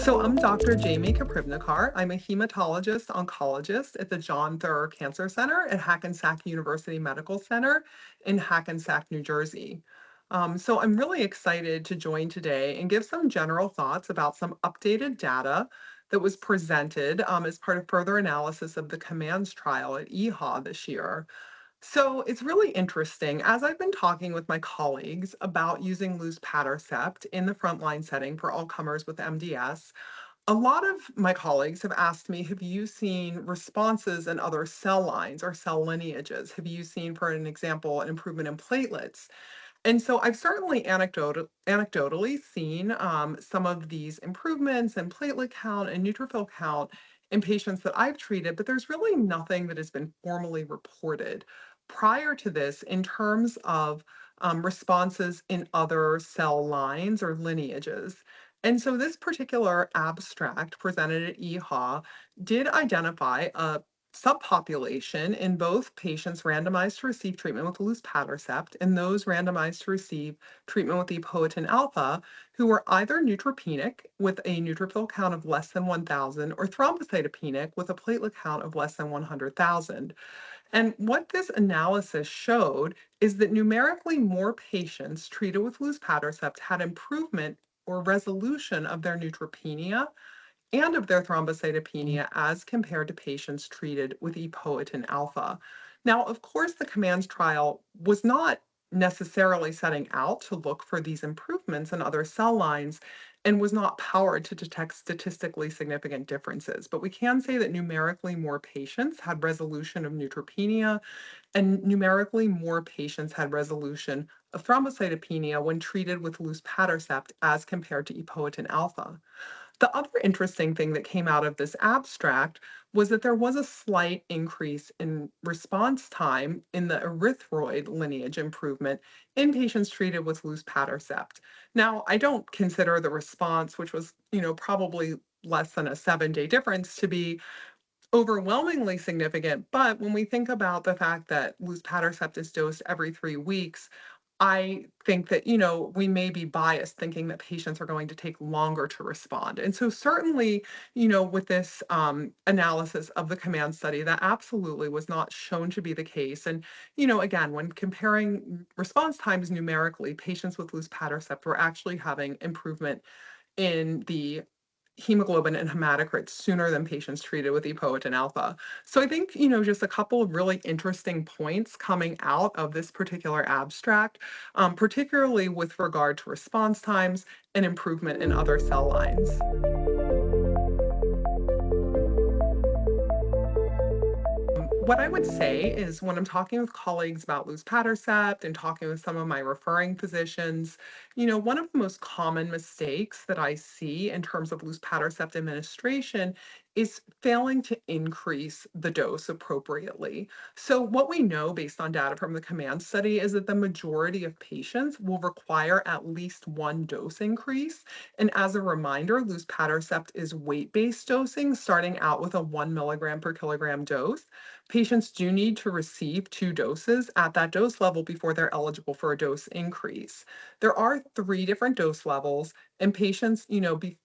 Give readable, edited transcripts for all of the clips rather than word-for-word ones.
So I'm Dr. Jamie Koprivnikar. I'm a hematologist oncologist at the John Theurer Cancer Center at Hackensack University Medical Center in Hackensack, New Jersey. So I'm really excited to join today and give some general thoughts about some updated data that was presented as part of further analysis of the COMMANDS trial at EHA this year. So it's really interesting. As I've been talking with my colleagues about using luspatercept in the frontline setting for all comers with MDS, a lot of my colleagues have asked me, have you seen responses in other cell lines or cell lineages? Have you seen, for an example, an improvement in platelets? And so I've certainly anecdotally seen some of these improvements in platelet count and neutrophil count in patients that I've treated, but there's really nothing that has been formally reported prior to this in terms of responses in other cell lines or lineages. And so this particular abstract presented at EHA did identify a subpopulation in both patients randomized to receive treatment with luspatercept and those randomized to receive treatment with epoetin alfa who were either neutropenic with a neutrophil count of less than 1,000 or thrombocytopenic with a platelet count of less than 100,000. And what this analysis showed is that numerically more patients treated with luspatercept had improvement or resolution of their neutropenia and of their thrombocytopenia as compared to patients treated with epoetin alfa. Now, of course, the COMMANDS trial was not necessarily setting out to look for these improvements in other cell lines and was not powered to detect statistically significant differences. But we can say that numerically more patients had resolution of neutropenia and numerically more patients had resolution of thrombocytopenia when treated with luspatercept as compared to epoetin alfa. The other interesting thing that came out of this abstract was that there was a slight increase in response time in the erythroid lineage improvement in patients treated with luspatercept. Now, I don't consider the response, which was, probably less than a 7-day difference, to be overwhelmingly significant. But when we think about the fact that luspatercept is dosed every 3 weeks, I think that, we may be biased thinking that patients are going to take longer to respond. And so certainly, with this analysis of the COMMAND study, that absolutely was not shown to be the case. And, again, when comparing response times numerically, patients with luspatercept were actually having improvement in the hemoglobin and hematocrit sooner than patients treated with epoetin alfa. So I think, just a couple of really interesting points coming out of this particular abstract, particularly with regard to response times and improvement in other cell lines. What I would say is when I'm talking with colleagues about luspatercept and talking with some of my referring physicians, one of the most common mistakes that I see in terms of luspatercept administration is failing to increase the dose appropriately. So what we know based on data from the COMMAND study is that the majority of patients will require at least one dose increase. And as a reminder, luspatercept is weight-based dosing, starting out with a 1 milligram per kilogram dose. Patients do need to receive 2 doses at that dose level before they're eligible for a dose increase. There are 3 different dose levels, and patients,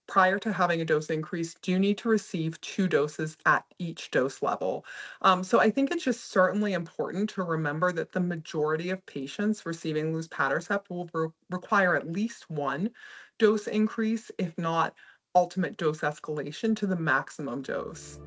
prior to having a dose increase, do need to receive 2 doses at each dose level. So I think it's just certainly important to remember that the majority of patients receiving luspatercept will require at least one dose increase, if not ultimate dose escalation to the maximum dose.